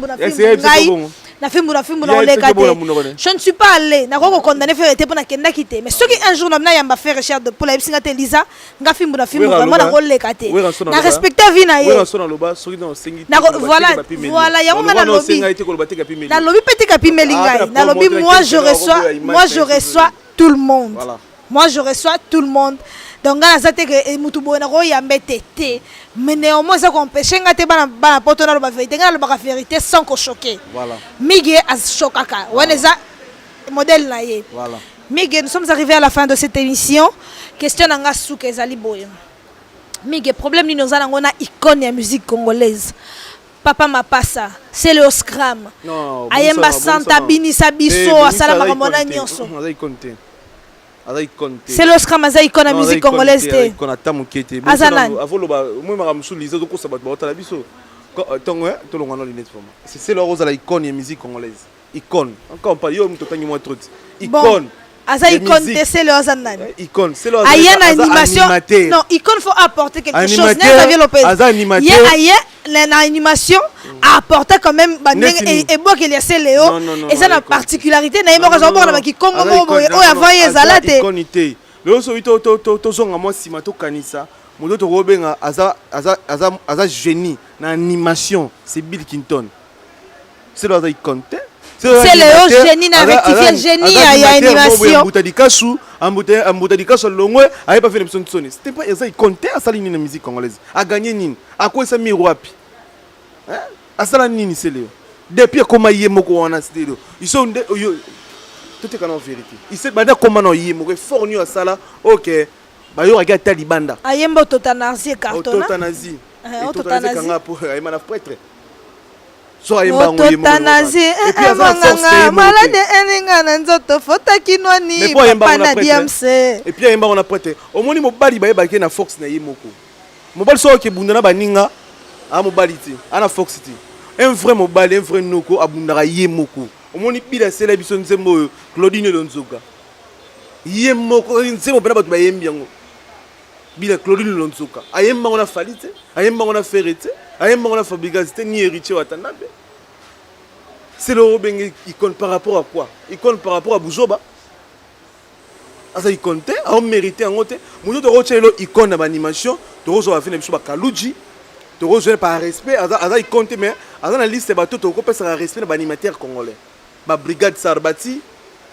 na film on les gâté. Je ne suis pas allé na ko condamné faire été pour na kenda quitter mais ceux qui un jour na yamba faire Richard de pour la singa te Lisa nga film vraiment na rôle les gâté. Na respecter vie na ye. Voilà ya on na lobby. Na lobby petit capi melingai. Na lobby moi je reçois tout le monde. Moi je reçois tout le monde. Donc là ça te que mutubo na ko yamba tete mais néanmoins ça qu'on pêche ngate bana poto na lo ba vérité ngala lo ba vérité sans ko choquer. Voilà. Miguel as chokaka. Waneza modèle na ye. Voilà. Miguel, nous sommes arrivés à la fin de cette émission. Question nanga souke ezali boye. Miguel, problème ni nozana ngona icône ya musique congolaise. Papa Mapassa, c'est le Scram. Non. Ayemba Santa Binisa Biso asala makamona nyonso. C'est le Scram aza icône la musique congolaise te. Icône atamukete. Azanani. Avoloba moi makamsu lizo ko sabat ba la biso. Tongo to longana lunette pour moi. C'est le rose à la icône la musique congolaise. Icône. Encore pas yo mto tangi moi trop. Icône. Aza icône te c'est le Azanani. Icône, c'est le Azanani. Animation. Non, icône faut apporter quelque chose. N'est pas Lopez. Aza animateur. L'animation a apporté quand même et bon qu'il y a c'est Léo et ça la particularité na yemo kazo bona ki Congo mo o avant yezala te iconité le so to zonga mo sima to kanisa moto to robenga aza génie na animation c'est Bill Clinton c'est le iconité c'est Léo génie na rectifier génie ya animation ambuta dikasu ambuta dikasu longwe aye pas fait l'émission de sonner c'était pas ça iconité à saline na musique congolaise a gagné nini a quoi ça miroapi hein asala nini c'est Léo depuis comment yemoko wana stereo ils sont tout est canon vérité il sait banda comment no yemoko fort ni asala OK ba yo regarde talibanda ayembo totanazi cartona totanazi totanazi kanga pour ayema na prêtre so ayemba ngo yemo et puis azanga malade elinga na nzoto fota kinwani papa na diamse et puis ayemba on a prêté omoni mobali bayeba ke na fox na yemoko mobali so ke bunda na baninga a mobali ti ana fox ti un vrai mobali un vrai noko abunda yemoko omoni bila sela biso nzembo Claudine Lonzoka yemoko nzembo pena batu bayembi yango bila Claudine Lonzoka ayemba on a falite ayemba on a ferrete ayemba on a fabricité ni héritier watanabe. C'est le Robin icône par rapport à quoi? Icône par rapport à Bouzoba. Ça il compte, on mérité en côté. Nous devons retenir l'icône d'animation. Tu reçois faire des choses Kaluji. Tu reçois par respect. Ça il compte mais dans la liste bateau tu reçois par respect de l'animateur congolais. Ma brigade Sarbati.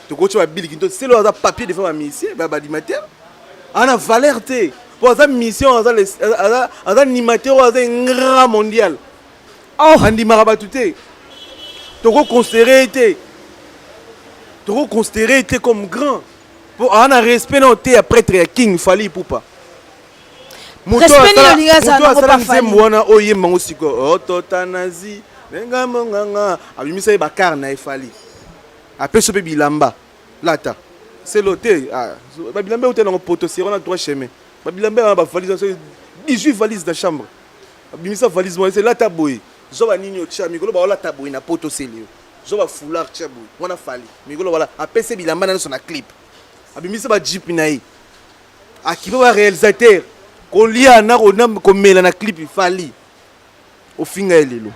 Tu reçois Bill Kinto. C'est le papier de faire mission. L'animateur. On a valerté. Pour ça mission, on a animateur, on a un grand mondial. Oh. On dit marabatouté. Tu considéré comme grand. Pour un respect non t'es après très king fallait pour pas. Respect ni linga na pas fallait. Mwana oye mango siko ototanazi nenga monganga abimisa bakar na fallait. Après ce bilamba lata. C'est l'hôtel ba bilamba hôtel na poto c'est on a trois chemins. Ba bilamba ba valise 18 valises de chambre. Abimisa valise moi c'est lata boy. Zoba nini cha mikolo ba wala taboui na poto selio zoba foulard cha boui wana fali mikolo wala apese bilamba na son clip abimisa ba jeep na yi akiba ba réalisateur ko lia na ko mela na clip fali au finga elelo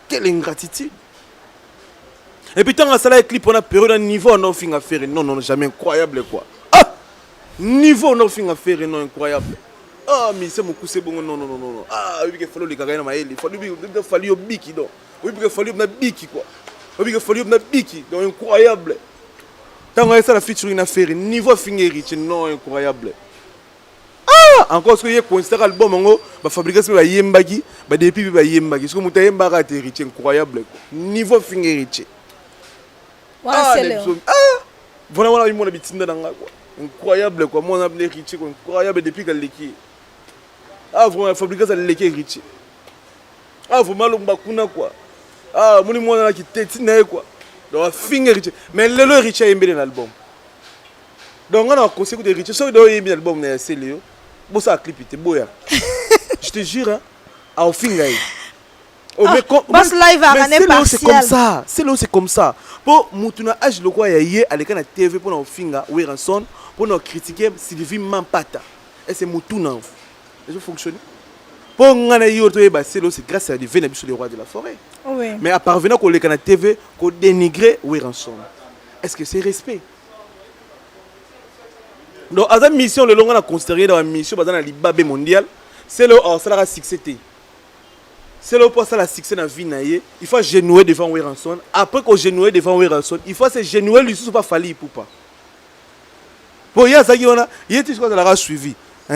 quelle ingratitude et puis tant à ça la clip on a période un niveau on finga faire non jamais incroyable quoi ah niveau on finga faire non incroyable. Ah, mais c'est mon coup, c'est bon, non. Ah, oui, il faut le gagner dans ma île. Il faut le biki, donc. Oui, il faut le biki, quoi. Oui, il faut le biki, donc incroyable. Tant que ça, la featuring affaire, niveau finger rich, non, incroyable. Ah, encore ce que y a considéré album, on va fabriquer ce que y a yembagi, bah depuis bah yembagi, ce que muta yembaga est rich, incroyable, quoi. Niveau finger rich. Ah, voilà, il m'a dit tinda quoi. Incroyable, quoi. Moi, on a appelé rich, incroyable depuis qu'elle l'équipe. Ah, vraiment, fabriquer ça l'équipe rich. Ah, vraiment, le bakuna, quoi. Ah, mon moi, qui tétine, quoi. Donc, finger rich. Mais le rich a aimé l'album. Donc, on a conseillé de rich. Sauf que aimé l'album, c'est Léo. Bon, ça a clip, c'était beau, hein. Je te jure, hein. Ah, au finger. Boss live à René c'est comme ça. C'est comme ça. Pour Moutuna H, le quoi, il y a à l'écran de TV pour nos finger, Weranson, pour nous critiquer Sylvie Mampata. Et c'est Moutuna. Ça fonctionne. Pour nous, c'est grâce à des vénèbres sur les rois de la forêt. Oui. Mais à parvenir qu'on l'écran de TV, qu'on dénigrer Weranson. Est-ce que c'est respect? Donc, à cette mission, le long, on a considéré dans la mission, dans la Libabé mondiale, c'est le salaire à succès. C'est le poste à la succès dans la vie. Il faut genouer devant Weranson. Après qu'on genouer devant Weranson, il faut se genouer lui sous pas fallu pour pas. Pour hier ça qui on a, hier tu crois que la suivi.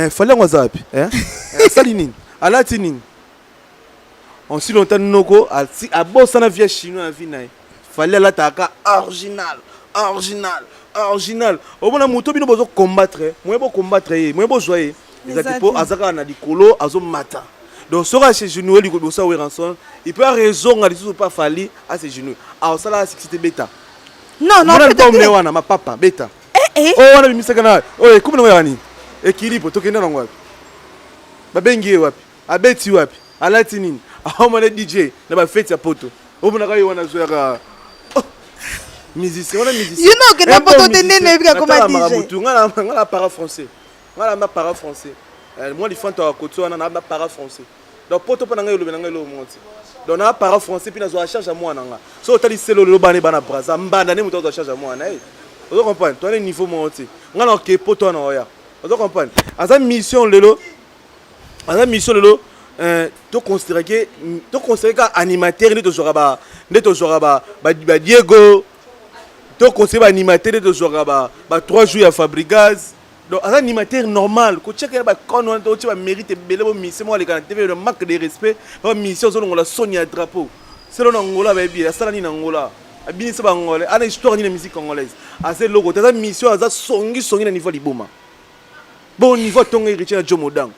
Fallait on zap, Salinine, Alatinin. On si longtemps noko à bossa na via chinois na vie na. Fallait la taka original. Au moins moto bino bozo combattre, moi bo combattre, moi bo joyer. Les atipo azaka na dikolo azo mata. Donc, si on a genoux, il peut avoir raison, il ne pas fallu à ses genoux. Alors, ça là, c'est bêta. Non, pas ma papa, bêta. Oh, on a mis ça canal. Oh, comment on a mis équilibre, tu es dans le Babengi wapi, Abeti wapi, Alatinin, Ahomane DJ, na fête ya poto. Oh, on a eu un azouera. Musicien, on a musicien. You know que na poto tenene bika comme DJ. On a para français. On a para français. Moi, les fans à côté, on a para français. Donc, pour tout le monde, donc on a para français, puis on a charge à moi. So, tu as dit c'est le bana bana brasa, mbana ne muto charge à moi. Vous comprenez? Toi, le niveau monté. On a que pour toi, non, ya. Vous comprenez? À cette mission, tu considères que animateur, ne jouera pas Diego, tu considères animateur, ne jouera pas 3 jours à Fabregas. Donc, un animateur normal, quand tu as mérité de mission, le manque de respect, la mission, on a sonné à drapeau. C'est l'Angola, baby, la salle en Angola. La histoire de la musique congolaise. C'est logo, tu as mission, tu as sonné au niveau de Boma. Bon niveau, ton héritier à Jomodang.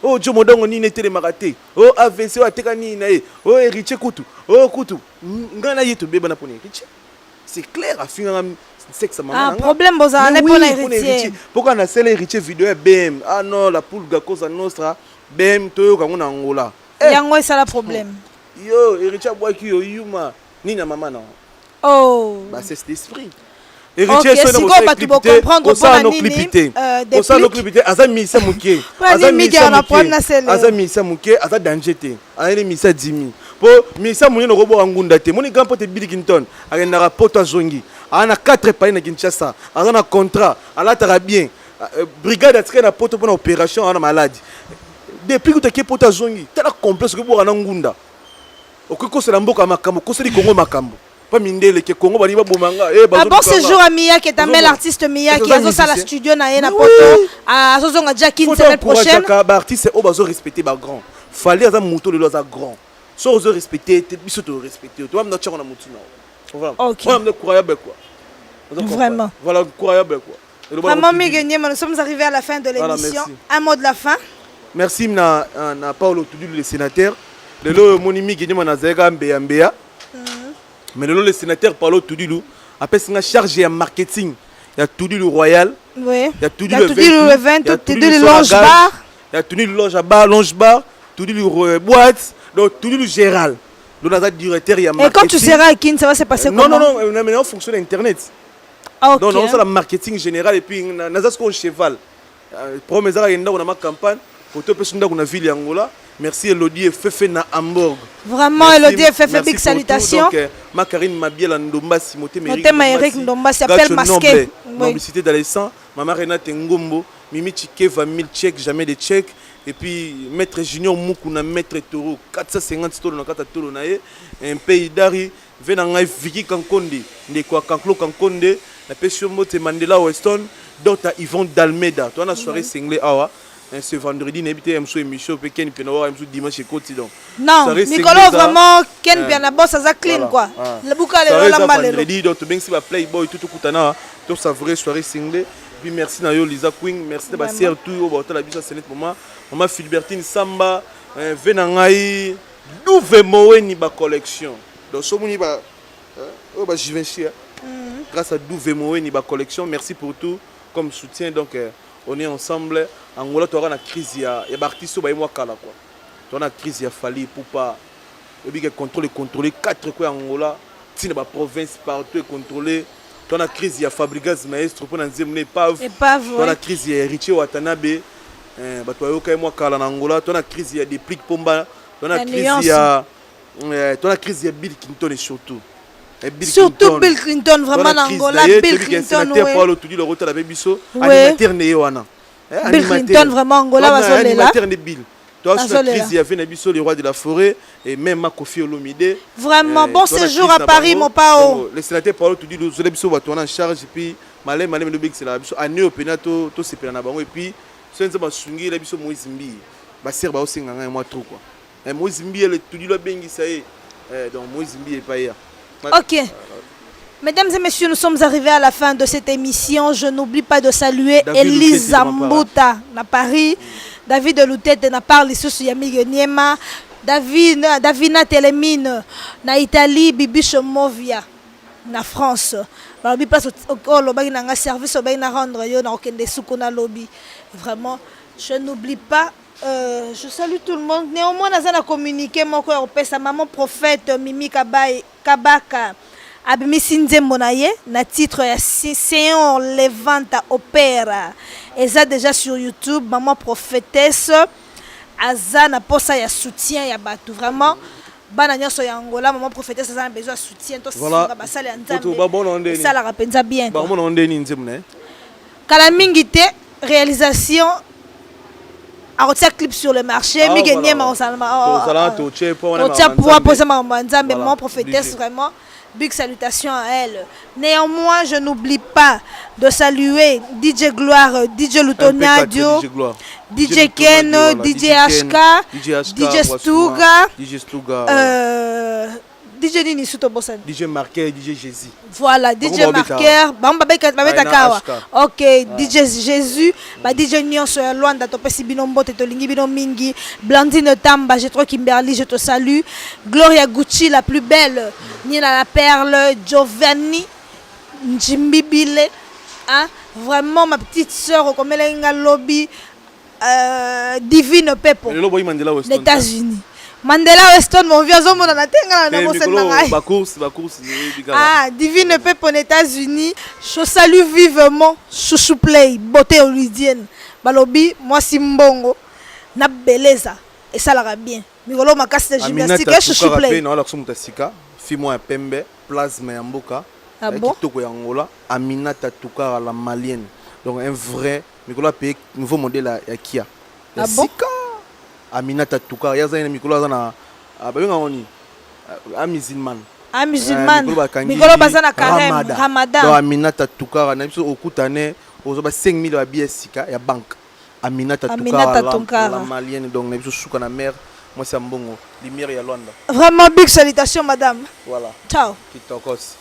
oh Joe Modongo ni n'était maraté oh AVC oh ateka ni na oh héritier kutu oh kutu ngana yetu beba na poni héritier c'est clair afinga sexe maman problème boza na pona héritier pourquoi na sele héritier vidéo BM ah non la pulga cosa nostra BM toyo kango na ngola yango c'est la problème yo héritier boaki yo yuma ni na maman non oh bah c'est cet esprit héritier okay, so na tu comprendre ça no clipité ça no clipité azami sa muké azami sa muké aza danger te azami misa 10000 po misa munye no robo ngunda te moni grand pote Billy Clinton agenda rapport à zongi ana 4 pays na Kinshasa azana contrat alatara bien brigade atike na poto pour opération ana malade depuis que tu es poto zongi tala complexe que bo na ngunda okiko c'est la mboka makambo ko c'est Congo makambo pas mindele ke Congo bani ba bomanga ah bon ce jour à Mia qui est un bel artiste Mia qui a ça la studio na na poto à sozonga Jackie semaine prochaine ba artiste o bazo respecter ba grand fallait za moto de loza grand so ozo respecter te biso to respecter to amna tchako na mutu na voilà on est incroyable quoi vraiment voilà incroyable quoi vraiment Miguel nous sommes arrivés à la fin de l'émission un mot de la fin merci na Paulo Tudu le sénateur lelo moni Miguel na zega mbea mais le sénateur Paulo Tudilu après c'est une charge en marketing il y a Tudilu Royal oui il y a Tudilu event Tudilu Lounge Bar il y a Tudilu Lounge Bar Tudilu boîte donc Tudilu Gérald donc dans directeur il y a marketing et quand tu seras à Kin ça va se passer comment non mais on fonctionne internet okay. donc on fait la marketing général et puis on a ce qu'on cheval promesse à yenda on a ma campagne photo personne dans la ville Angola. Merci Elodie Fefe na Hamburg. Vraiment Elodie Fefe big salutation. Donc ma Karine Mabiel Ndomba Simoté Eric Ndomba s'appelle masqué. Publicité d'Alessandre, maman Renate Ngombo, Mimi Chikeva 1000 chèques, jamais de chèques et puis maître Junior Mukuna maître Toro 450 tolo na kata tolo na un pays d'Ari venanga Viki Kankonde, ndeko Kanklo Kankonde, la pêche Mote Mandela Weston, Dr Yvon Dalmeda. Toi na soirée singlée awa. Ce vendredi, n'habitez pas émission, Ken Piano, dimanche et quotidien. Non, Nicolas vraiment Ken Piano, boss à clean quoi. Le boucal est là vendredi, donc bien si va Playboy tout kutana, tout sa vraie soirée singlée. Puis merci na yo Lisa Queen, merci de passer tout au bord de la bise à ce moment. Maman Philbertine Samba, venangai, douve moé ni ba collection. Donc so moni ba ba Givenchy. Grâce à douve moé ni ba collection, merci pour tout comme soutien donc on est ensemble. Angola, tu auras une crise, il y a des artistes qui sont kala quoi. Tu auras une crise, il y a fallu pour pas. Il y a contrôler 4 coins Angola. Si la province partout est contrôlée. Tu auras une crise, il y a Fabregas Maestro pour nous épave. Tu auras une crise, il y a Richie Watanabe. Tu auras une kala en Angola. Tu auras une crise, il y a des plics Pomba. Tu auras une crise, il y a Bill Clinton et surtout. Surtout Bill Clinton, vraiment en Angola. Bill Clinton, Bill Clinton vraiment Angola va se là. Tu as la crise, il y avait le roi de la forêt et même Kofi Olomide. Vraiment bon séjour à Paris mon pao. Le sénateur Paulo Tudu le biso va tourner en charge et puis malé le big c'est la biso année au penato to c'est na bango et puis senza ba sungi la biso Moïse Mbi. Ba ser ba osinga nga moi trop quoi. Et Moïse Mbi le Tudu le bengi ça y donc Moïse Mbi est pas hier. OK. Mesdames et messieurs, nous sommes arrivés à la fin de cette émission. Je n'oublie pas de saluer Elisa Mbouta à Paris, David Loutete na parle sur Yamig Niema, Davina Telemine na Italie, Bibiche Movia na France. Balobi passe au lobby na service au na rendre yo na okende sukuna lobby. Vraiment, je n'oublie pas. Je salue tout le monde. Néanmoins, nous avons communiqué mon corps au sa maman prophète Mimi Kabaka. Abimisi Nzembo na titre ya Séon Levanta Opéra. Eza déjà sur YouTube, maman prophétesse. Aza na posa ya soutien ya batu vraiment. Bana nyoso ya Angola, maman prophétesse aza na besoin de soutien to singa basale ya Nzambe. Ça la rapenza bien. Ba mon ondeni Nzembo ne. Kala mingi te réalisation a retiré clip sur le marché, Miguel ma osalama. Maman prophétesse vraiment. Big salutations à elle. Néanmoins, je n'oublie pas de saluer DJ Gloire, DJ Lutonia Dio, DJ Ken, DJ HK, DJ Stuga, DJ nini suto bosan. DJ Marqueur, DJ Jésus. Voilà, DJ Marqueur, bamba babeta kawa. OK, DJ Jésus, ba DJ nyonso ya Luanda to pesi bino mbote to lingi bino mingi. Blandine Tamba, je trouve Kimberly, je te salue. Gloria Gucci la plus belle. Nina la Perle, Giovanni Njimbibile. Hein? Vraiment ma petite sœur comme elle lobby Divine Pepo. Les États-Unis. Mandela Weston mon vieux homme na tenga na bosenga. Ba course. Ah, Divine Pepo aux États-Unis. Je salue vivement Chouchou Play, beauté hollywoodienne. Balobi moi simbongo na beleza et ça la bien. Mikolo makasi de gymnastique Chouchou Play. Na la kusumuta sika, fimo ya pembe, plasma ya mboka. Ah bon? Kitoko ya Angola, Aminata Toukara la malienne. Donc un vrai, Mikolo a payé nouveau modèle à Kia. Ah bon? Aminata Toukara, yaza ina Mikolo azana babenga ngoni a musulman. A musulman. Mikolo bazana carême, Ramadan. Donc Aminata Toukara na biso okutane ozoba 5000 ya biesika ya banque. Aminata Toukara la malienne donc na biso suka na mère. Moi c'est Mbongo, lumière ya Luanda. Vraiment big salutation madame. Voilà. Ciao. Kitokos.